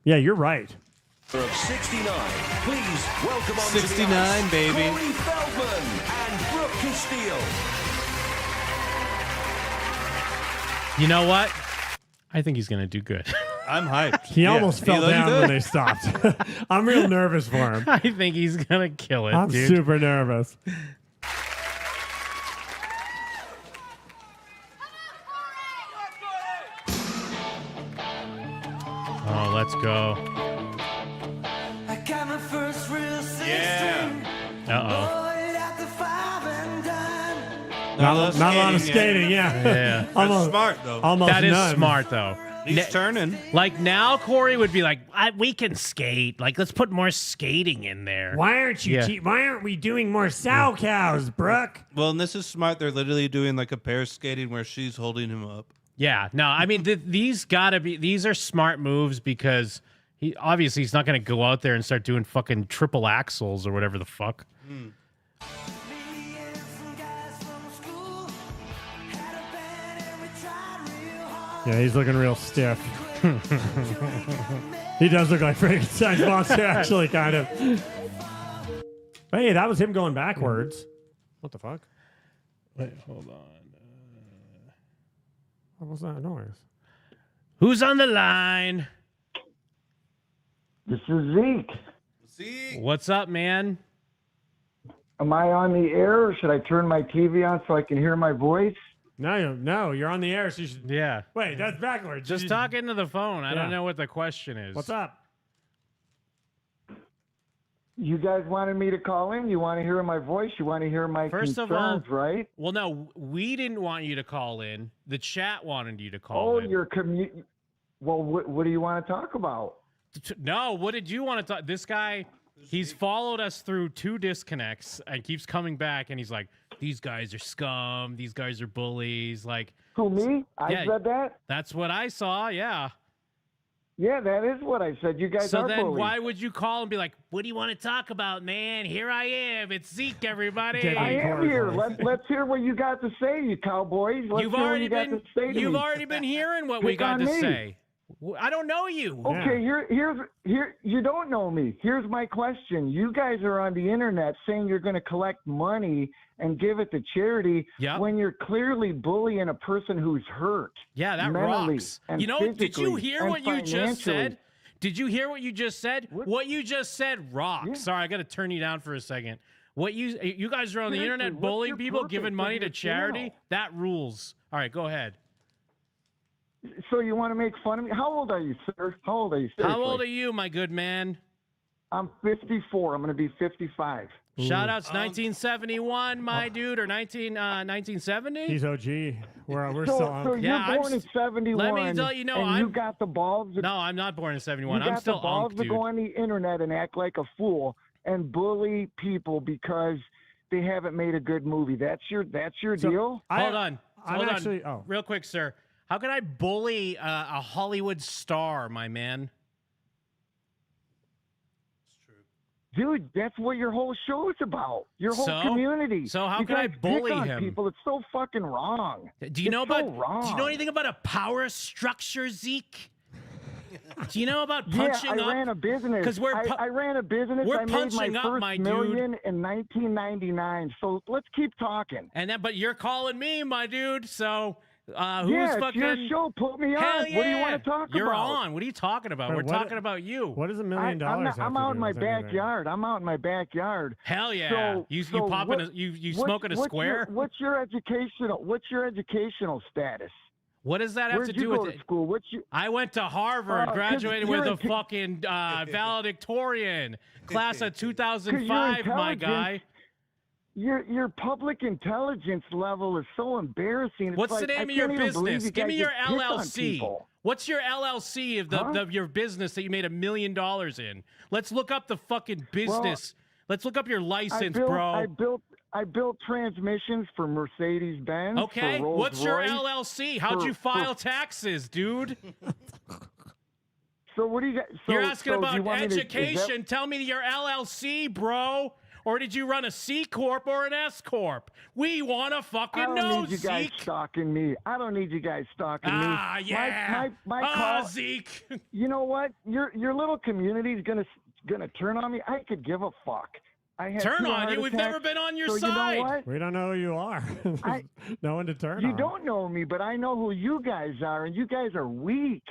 Yeah, you're right. Of 69, please welcome on 69, to the ice, baby. Cory Feldman and Brooke Castillo. You know what? I think he's going to do good. I'm hyped. He almost fell down when they stopped. I'm real nervous for him. I think he's going to kill it, I'm dude. super nervous. Oh, let's go. I got my first real Uh-oh. Not a lot of skating, yeah. Yeah. Almost smart, though. Almost That is none. smart, though. He's turning. Like, now Cory would be like, we can skate. Like, let's put more skating in there. Why aren't we doing more sow cows, Brooke? Well, and this is smart. They're literally doing like a pair skating where she's holding him up. Yeah, no, I mean, these are smart moves, because he's not going to go out there and start doing fucking triple axles or whatever the fuck. Yeah, he's looking real stiff. He does look like Frankenstein's monster, actually, kind of. Hey, that was him going backwards. What the fuck? Wait, hold on. What was that noise? Who's on the line? This is Zeke. See? What's up, man? Am I on the air, or should I turn my TV on so I can hear my voice? No, you're on the air, so you should... Yeah. Wait, that's backwards. Just talk into the phone. I Yeah. don't know what the question is. What's up? You guys wanted me to call in? You want to hear my voice? You want to hear my First of all, concerns, right? Well, no, we didn't want you to call in. The chat wanted you to call in. Well, what do you want to talk about? No, what did you want to talk? This guy, he's followed us through 2 disconnects and keeps coming back, and he's like, these guys are scum. These guys are bullies. Like, Who, me? I said that? That's what I saw, yeah. Yeah, that is what I said. You guys So are then bullies. why would you call and be like, what do you want to talk about, man? Here I am. It's Zeke, everybody. I am here. Let's hear what you got to say, you cowboys. Let's You've hear what already you got been to say to you've me. already been hearing what we Pick got on to me. say. I don't know you. Okay, here. You don't know me. Here's my question. You guys are on the internet saying you're going to collect money and give it to charity when you're clearly bullying a person who's hurt. Yeah, that mentally rocks. and You know, did you physically hear and what you just financially. said? Did you hear what you just said? What you just said rocks. Yeah. Sorry, I got to turn you down for a second. What you guys are on the Seriously, internet what's bullying your people, purpose giving of money to your charity? channel? That rules. All right, go ahead. So you want to make fun of me? How old are you, sir? How old are you? How old Seriously. are you, my good man? I'm 54. I'm going to be 55. Shout outs 1971, my dude, or 1970? He's OG. We're So still on. you're born in 71. Let me tell you, no, and you got the balls. No, I'm not born in 71. You got I'm still the balls unk, to dude. go on the internet and act like a fool and bully people because they haven't made a good movie. That's your deal. Hold on. I'm Hold actually- on. Real quick, sir. How can I bully a Hollywood star, my man? Dude, that's what your whole show is about. Your whole So? community. So how You can I guys bully pick on him? people. It's so fucking wrong. Do you know It's so about? wrong. Do you know anything about a power structure, Zeke? Do you know about Yeah, punching I up? ran a business. 'Cause we're I ran a business. we're I made punching my up, first my dude. million in 1999. So let's keep talking. And then, but you're calling me, my dude. So who's Yeah, it's fucking? your show. Put me on. Hell What do you yeah. want to talk You're about? on. What are you talking about? Wait, We're what- talking about you. What does $1 million I'm out in my backyard. I'm out in my backyard. Hell yeah! So, you so popping what- you what's- smoking a what's square? What's your educational status? What does that have Where'd to you do go with to it? school? I went to Harvard, 'cause graduated you're with a inte- fucking valedictorian, class of 'Cause you're 2005, my intelligent. guy. Your public intelligence level is so embarrassing. It's What's like, the name I of your can't even believe business? you Give guys me your just pick on LLC. people. What's your LLC of of your business that you made $1 million in? Let's look up the fucking business. Let's look up your license, bro. I built transmissions for Mercedes Benz. Okay, For Rolls what's your Royce, LLC? How'd for- you file taxes, dude? So what do you got? So, You're asking so do about you want me to- is education. that- Tell me your LLC, bro. Or did you run a C Corp or an S Corp? We want to I fucking don't know, need you guys Zeke. stalking me. I don't need you guys stalking me. Ah, yeah. My Ah, call, Zeke. You know what? Your little community is gonna turn on me. I could give a fuck. I had Turn two on heart you? We've attacks, never been on your so side. You know what? We don't know who you are. No one to turn You on. don't know me, but I know who you guys are, and you guys are weak.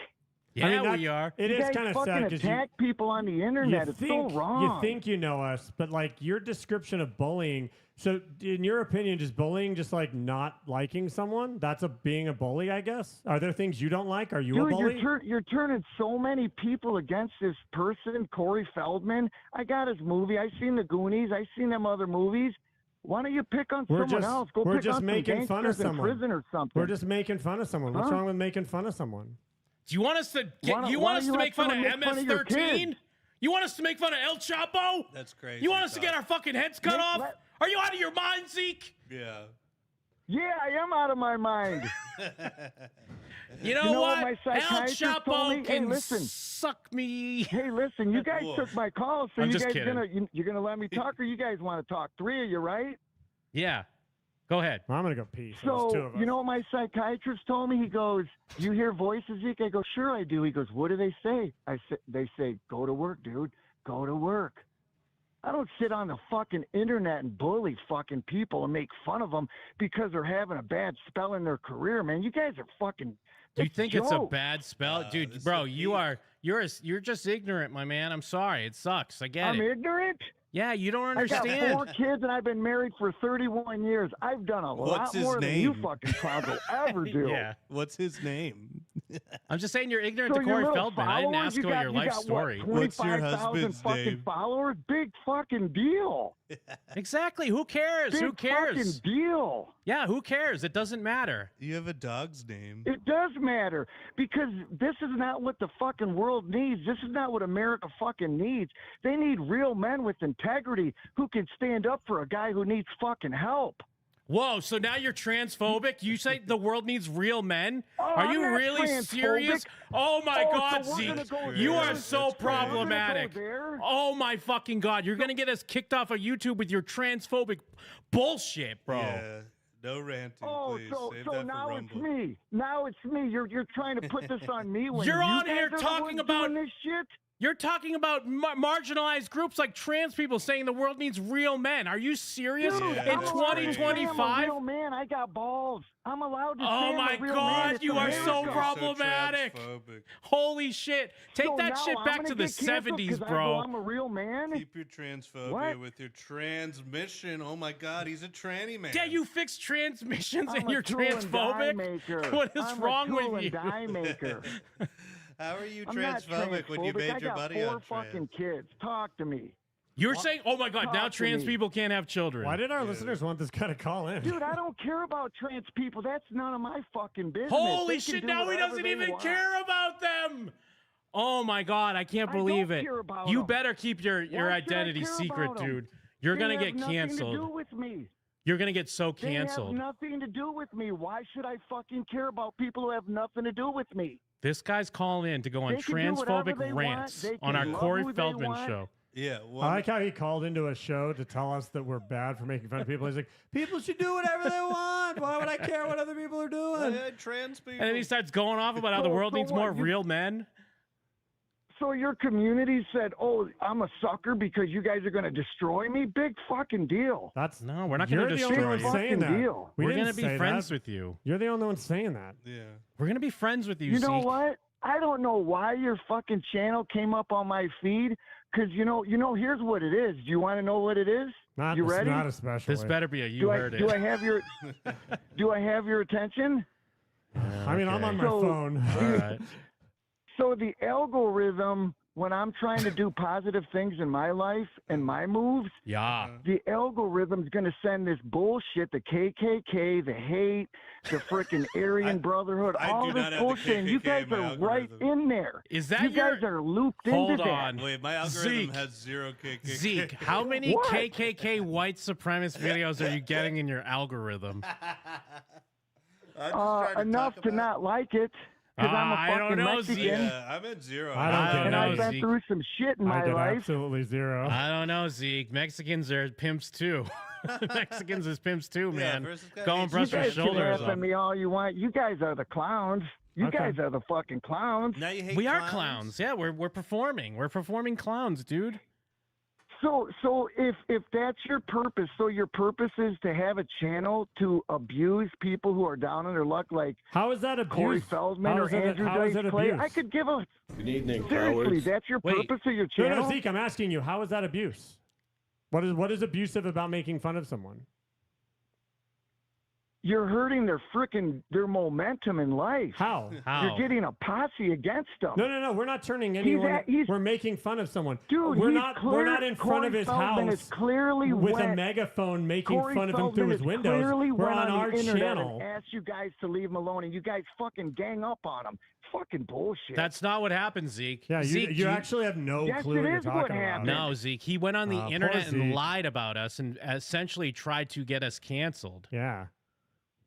Yeah, I mean, we are. It you is guys kind of fucking sad because attack people on the internet. It's so wrong. You think you know us, but like your description of bullying. So, in your opinion, just bullying, just like not liking someone, that's being a bully, I guess. Are there things you don't like? Are you a Dude, bully? you're turning so many people against this person, Cory Feldman. I got his movie. I seen the Goonies. I seen them other movies. Why don't you pick on We're someone just else? Go we're pick just on making some fun of gangsters in someone. prison or something. We're just making fun of someone. What's Huh? wrong with making fun of someone? Do you want us to Why don't- you why want don't us you to let make fun of someone make fun of your MS-13? kid? You want us to make fun of El Chapo? That's crazy. You want us to get our fucking heads cut off? let- Are you out of your mind, Zeke? Yeah. Yeah, I am out of my mind. You know, You know what what? my El psychiatrist told Chapo me? Hey, can listen. suck me. Hey, listen, you guys Whoa. took my call, so I'm you just guys kidding. you're gonna let me talk, or you guys want to talk? Three of you, right? Yeah. Go ahead. Well, I'm gonna go pee. So, there's two So, of us. you know what my psychiatrist told me? He goes, "You hear voices, Zeke?" I go, "Sure I do." He goes, "What do they say?" They say, "Go to work, dude. Go to work." I don't sit on the fucking internet and bully fucking people and make fun of them because they're having a bad spell in their career, man. You guys are fucking. Do you think it's a jokes. bad spell? this Dude, is bro, the you're just ignorant, my man. I'm sorry. It sucks. I get I'm it. ignorant. Yeah, you don't I got understand. 4 kids and I've been married for 31 years. I've done a What's lot his more than you name? fucking clowns will ever do. Yeah. What's his name? I'm just saying you're ignorant So to your Corey little Feldman. I didn't followers, ask you about got- your you life got, story. What, What's your 25,000 husband's fucking name? followers? Big fucking deal. Exactly. Who cares? Big Who cares? fucking deal. Yeah, who cares? It doesn't matter. You have a dog's name. It does matter because this is not what the fucking world needs. This is not what America fucking needs. They need real men with integrity who can stand up for a guy who needs fucking help. Whoa, so now you're transphobic? You say the world needs real men? Are you I'm not really transphobic. serious? Oh my God, so we're gonna Zeke. go You there. are so problematic. there. Oh my fucking God. You're going to get us kicked off of YouTube with your transphobic bullshit, bro. Yeah. No ranting, please. so Save so that for now it's Rumble. me. Now it's me. You're trying to put this on me when You're you on guys here are the talking ones about doing this shit. You're talking about marginalized groups like trans people saying the world needs real men. Are you serious? Dude, In I'm allowed to say I'm a 2025? real man. I got balls. I'm allowed to say Oh I'm my a real God, man. It's you are so America. problematic. transphobic. Holy shit. Take So that now shit I'm back gonna to the get canceled 70s, 'cause I bro. go, I'm a real man. Keep your transphobia What? with your transmission. Oh my God, he's a tranny man. Yeah, you fix transmissions I'm and a you're tool and die transphobic? maker. What is I'm wrong a tool with and you? die maker. How are you I'm not transphobic when you transphobic. made I your got buddy 4 on fucking trans? kids. Talk to me. You're saying, oh my God, now Talk to trans me. people can't have children. Why did our listeners want this guy to call in? Dude, I don't care about trans people. That's none of my fucking business. Holy They can shit, do now he whatever doesn't they even want. care about them. Oh my God, I can't I believe don't it. care about You them. better keep your Why should I identity care secret, about 'em? dude. You're They going to have get nothing to do canceled. with me. You're going to get so They canceled. have nothing to do with me. Why should I fucking care about people who have nothing to do with me? This guy's calling in to go on They can do whatever transphobic they want. rants They on can our love Cory who they Feldman want. show. Yeah. I like how he called into a show to tell us that we're bad for making fun of people. He's like, people should do whatever they want. Why would I care what other people are doing? Trans people. And then he starts going off about how the world So needs what? more real men. So your community said, "Oh, I'm a sucker because you guys are going to destroy me." Big fucking deal. That's No, we're not going you're to the only destroy one you. saying that. deal. We We're didn't going to be say friends that. with you. You're the only one saying that. Yeah. We're going to be friends with you, You know Zeke. what? I don't know why your fucking channel came up on my feed. Because you know. Here's what it is. Do you want to know what it is? Not, you ready? Not especially. This better be a you do heard I, it. Do I have your? Do I have your attention? I mean, I'm on my So- phone. All right. So the algorithm, when I'm trying to do positive things in my life and my moves, Yeah. the algorithm's going to send this bullshit, the KKK, the hate, the freaking Aryan Brotherhood, I all do this not have the bullshit. And you KKK guys in my are right algorithm. in there. Is that you guys your- are looped Hold into that. on. Wait, my algorithm Zeke. has 0 KKK. Zeke, how many What? KKK white supremacist videos are you getting in your algorithm? I'm just trying to Enough talk to about- not like it. Because I'm a I fucking don't know, Mexican. Zeke. Yeah, I'm at 0. I don't I don't get And know, it. I've been Zeke. through some shit in I my get life. absolutely zero. I don't know, Zeke. Mexicans are pimps too. Mexicans is pimps too, man. versus guys. Go and You brush your guys can shoulders laugh at up. me all you want. You guys are the clowns. You Okay. guys are the fucking clowns. Now you hate We are clowns. Yeah, we're performing. We're performing clowns, dude. So if that's your purpose, so your purpose is to have a channel to abuse people who are down on their luck, like How is that abuse? Cory Feldman How or is it- Andrew how is Dice it Clay, abuse? I could give a Good evening, seriously. That's your Wait. purpose of your No, channel. no, Zeke, I'm asking you, how is that abuse? What is abusive about making fun of someone? You're hurting their momentum in life. How? You're getting a posse against them. No. We're not turning anyone. We're making fun of someone. Dude, we're he's we're not in front Cory of his Feldman house is clearly with a went- megaphone making Cory fun of him Feldman through his is windows. clearly We're went on the our internet channel. and asked you guys to leave him alone, and you guys fucking gang up on him. Fucking bullshit. That's not what happened, Zeke. Yeah, Zeke, you actually have no Yes, clue it what you're is what talking happened. about. No, Zeke. He went on the Poor internet and Zeke. lied about us and essentially tried to get us canceled. Yeah.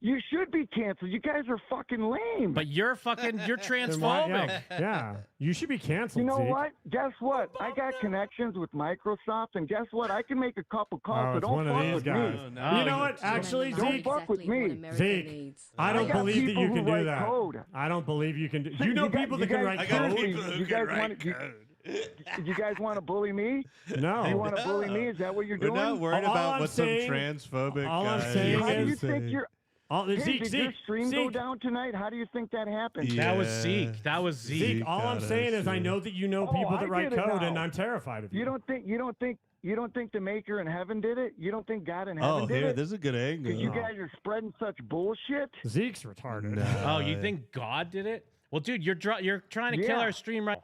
You should be canceled. You guys are fucking lame. But you're transphobic. Yeah. You should be canceled. You know Zeke. what? Guess what? I got connections with Microsoft, and guess what? I can make a couple calls, Oh, so it's don't one of fuck these with guys. me. You know what? Actually, Don't Zeke. fuck with me. Zeke, I don't I got believe that people you who can do write that. code. I don't believe you can do. So You know you got- people you that can guys- write I got code. people who can write code. You guys want to bully me? No. You want to bully me? Is that what you're We're doing? not worried All about I'm what saying- some transphobic all I'm guy saying How do you is- think you're? Hey, Zeke, did your Zeke, stream go Zeke. down tonight? How do you think that happened? That was Zeke. That was Zeke. Zeke, all I'm saying is I know that you know people I that write get it code, now. and I'm terrified of you. You don't think the Maker in heaven did it? You don't think God in heaven Oh, did here, it? this is a good angle. Because you guys are spreading such bullshit. Zeke's retarded. Oh, you think God did it? Well, dude, you're trying to kill Yeah. our stream right.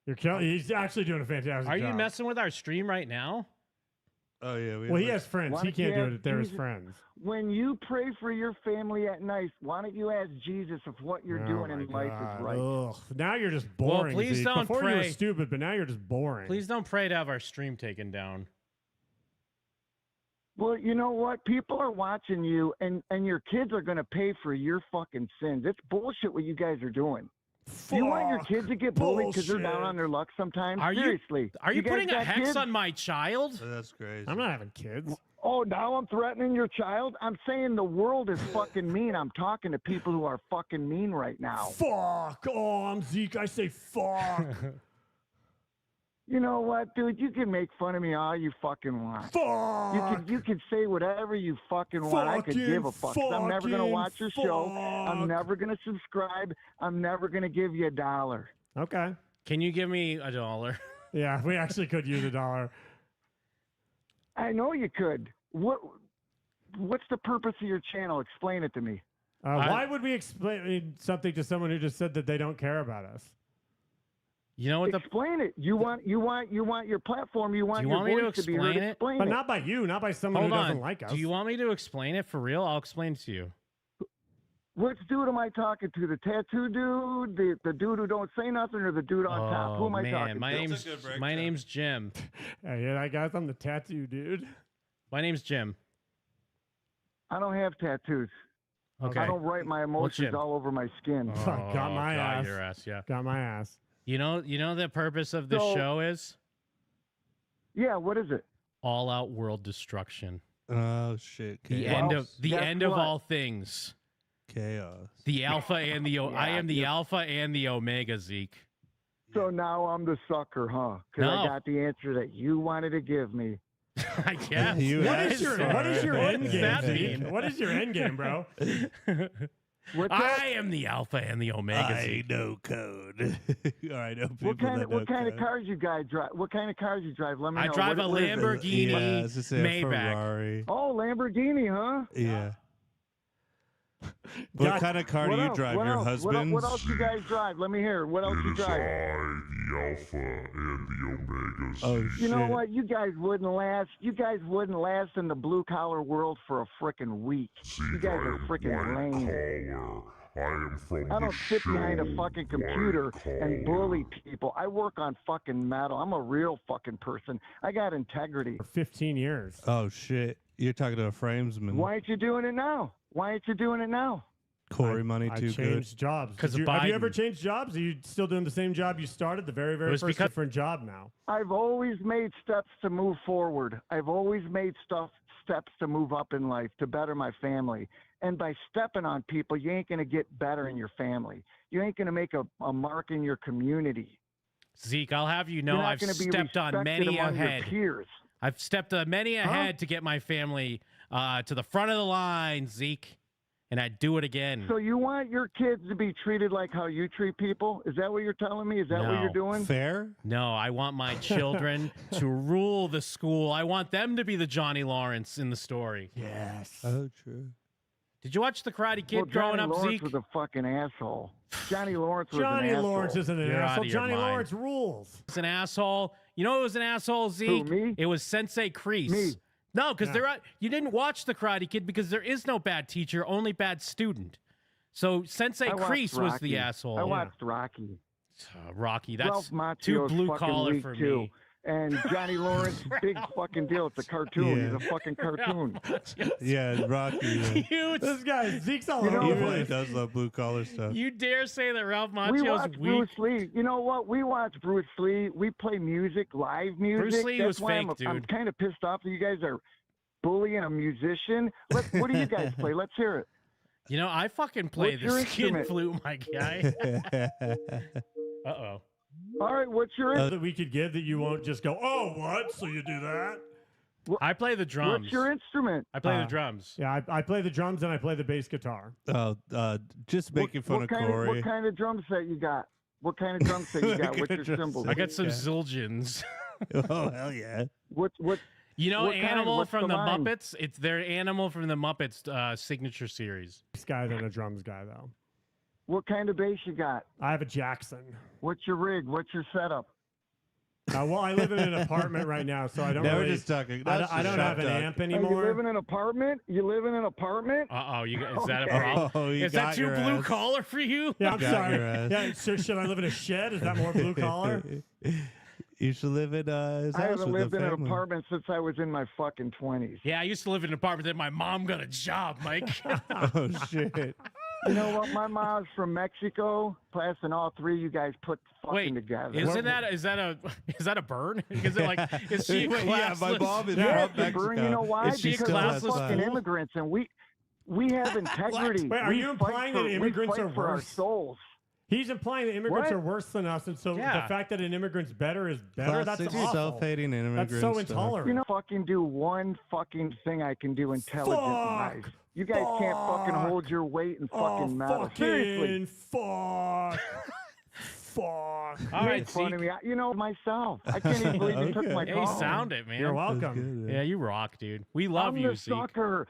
He's actually doing a fantastic Are job. you messing with our stream right now? Oh yeah. Well, he has friends. Why He don't you can't do ask it. They're his Jesus- friends. When you pray for your family at night, why don't you ask Jesus if what you're doing in life is right? Ugh. Now you're just boring. please Zeke. don't Before you were pray. stupid, but now you're just boring. Please don't pray to have our stream taken down. Well, you know what? People are watching you, and your kids are going to pay for your fucking sins. It's bullshit what you guys are doing. Do you want your kids to get bullied because they're down on their luck sometimes? Seriously. Are you guys putting a got hex kids? on my child? That's crazy. I'm not having kids. Oh, now I'm threatening your child? I'm saying the world is fucking mean. I'm talking to people who are fucking mean right now. Fuck. Oh, I'm Zeke. I say fuck. You know what, dude? You can make fun of me all you fucking want. Fuck. You can say whatever you fucking want. I could give a fuck. 'Cause I'm never gonna watch your show. I'm never gonna subscribe. I'm never gonna give you $1. Okay. Can you give me $1? Yeah, we actually could use $1. I know you could. What's the purpose of your channel? Explain it to me. Why would we explain something to someone who just said that they don't care about us? You know what? Explain it. You want your platform. You want Do you your want me to voice to be heard. explain it? Explain But it. not by you, not by someone Hold who on. doesn't like us. Do you want me to explain it for real? I'll explain it to you. Which dude am I talking to? The tattoo dude, the dude who don't say nothing, or the dude on top? Who am I talking to? My name's Jim. Hey, yeah, I guess I'm the tattoo dude. My name's Jim. I don't have tattoos. Okay. I don't write my emotions all over my skin. Got my ass. Your ass, yeah. Got my ass. You know the purpose of this So- show is? Yeah, what is it? All out world destruction. Oh shit! The Chaos. end of all things. Chaos. The alpha and the I am the alpha and the omega, Zeke. So now I'm the sucker, huh? Because No. I got the answer that you wanted to give me. I guess. What is your end does game? that Zeke? mean? What is your end game, bro? I am the alpha and the omega, I Zeke. know code. All right, know people What kind that of know what kind of code. cars you guys drive? What kind of cars you drive? Let me know. I drive a What is it? Lamborghini Yeah, I was gonna say a Maybach. Ferrari. Oh, Lamborghini, huh? Yeah. What kind of car do What you else? drive? What Your else? husband's? What else you guys drive? Let me hear. What else you drive? the Alpha and the Omega. Oh You shit! know what? You guys wouldn't last. You guys wouldn't last in the blue collar world for a frickin' week. You guys are frickin' lame. I am from I don't sit behind a fucking computer and bully people. I work on fucking metal. I'm a real fucking person. I got integrity. For 15 years. Oh shit! You're talking to a framesman. Why ain't you doing it now? Why ain't you doing it now? Corey money I too changed good. jobs. 'Cause of Have you Biden. ever changed jobs? Are you still doing the same job you started? The very, very was first because- different job now. I've always made steps to move forward. I've always made steps to move up in life, to better my family. And by stepping on people, you ain't going to get better in your family. You ain't going to make a mark in your community. Zeke, I'll have you know You're not I've gonna be stepped on respected many among your ahead. peers. I've stepped many ahead to get my family to the front of the line, Zeke. And I'd do it again. So you want your kids to be treated like how you treat people? Is that what you're telling me? Is that what No. you're doing? Fair? No, I want my children to rule the school. I want them to be the Johnny Lawrence in the story. Yes. Oh, true. Did you watch The Karate Kid Well, growing Johnny up, Lawrence Zeke? was a fucking asshole. Johnny Lawrence was Johnny an asshole. Lawrence isn't an You're out asshole. of your Johnny mind. Lawrence rules. It's an asshole. You know who was an asshole, Zeke? me? It was Sensei Kreese. Me. No, because you didn't watch The Karate Kid because there is no bad teacher, only bad student. So Sensei I watched Kreese was Rocky. the asshole. I watched Rocky. Rocky. Ralph That's Macchio's too blue fucking collar weak for too. me. And Johnny Lawrence, big fucking deal. It's a cartoon. Yeah. He's a fucking cartoon. Yeah, Rocky. Yeah. This guy, Zeke's all You over know He the what? really place. does love blue collar stuff. You dare say that Ralph We Macchio's watch weak? Bruce Lee. You know what? We watch Bruce Lee. We play music, live music. Bruce Lee That's was why fake, I'm dude. kind of pissed off that you guys are bullying a musician. What do you guys play? Let's hear it. You know, I fucking play What's the your skin instrument? flute, my guy. Uh-oh. All right, what's your That we could give that you won't just go, oh, what? So you do that? I play the drums. what's your instrument? I play the drums. Yeah, I play the drums and I play the bass guitar. Just making fun of Corey. What kind of drum set you got? What kind of drum set you got? What's your cymbals? I got some Zildjians. Oh, hell yeah. What? You know, What kind? Animal What's from the the line? Muppets? It's their Animal from the Muppets signature series. This guy than a drums guy, though. What kind of bass you got? I have a Jackson. What's your rig? What's your setup? Well, I live in an apartment right now, so I don't Now we're really. just talking. I That's don't, I just don't have shop an talk. amp You anymore. live in an apartment? You live in an apartment? Uh-oh, is that a Okay. problem? Oh, you Is that got too your blue ass. collar for you? Yeah, I'm Got sorry. your ass. Yeah, so should I live in a shed? Is that more blue collar? You should live in his I house haven't with lived the in an family. apartment since I was in my fucking 20s. Yeah, I used to live in an apartment that my mom got a job, Mike. Oh shit! You know what? My mom's from Mexico. Plus, and all three you guys put fucking Wait, together. is that a burn? Is it like is she Yeah, my classless? mom is Yeah, from Mexico. Burn, you know why? Is she Because classless we're fucking fool? immigrants, and we have integrity. Wait, are We you fight implying for- that immigrants we fight are for our worse? souls. He's implying that immigrants What? are worse than us, and so Yeah. the fact that an immigrant's better is better. Classic That's awful. self-hating immigrant That's so stuff. intolerant. You know, fucking do one fucking thing I can do intelligent-wise. You guys can't fucking hold your weight in fucking metal. Seriously. Fuck. Fuck. All You right, make fun of Zeke. me. You know, myself. I can't even believe you took my Yeah, call. you sound it, man. You're welcome. Yeah, you rock, dude. We love I'm you, the Zeke. sucker.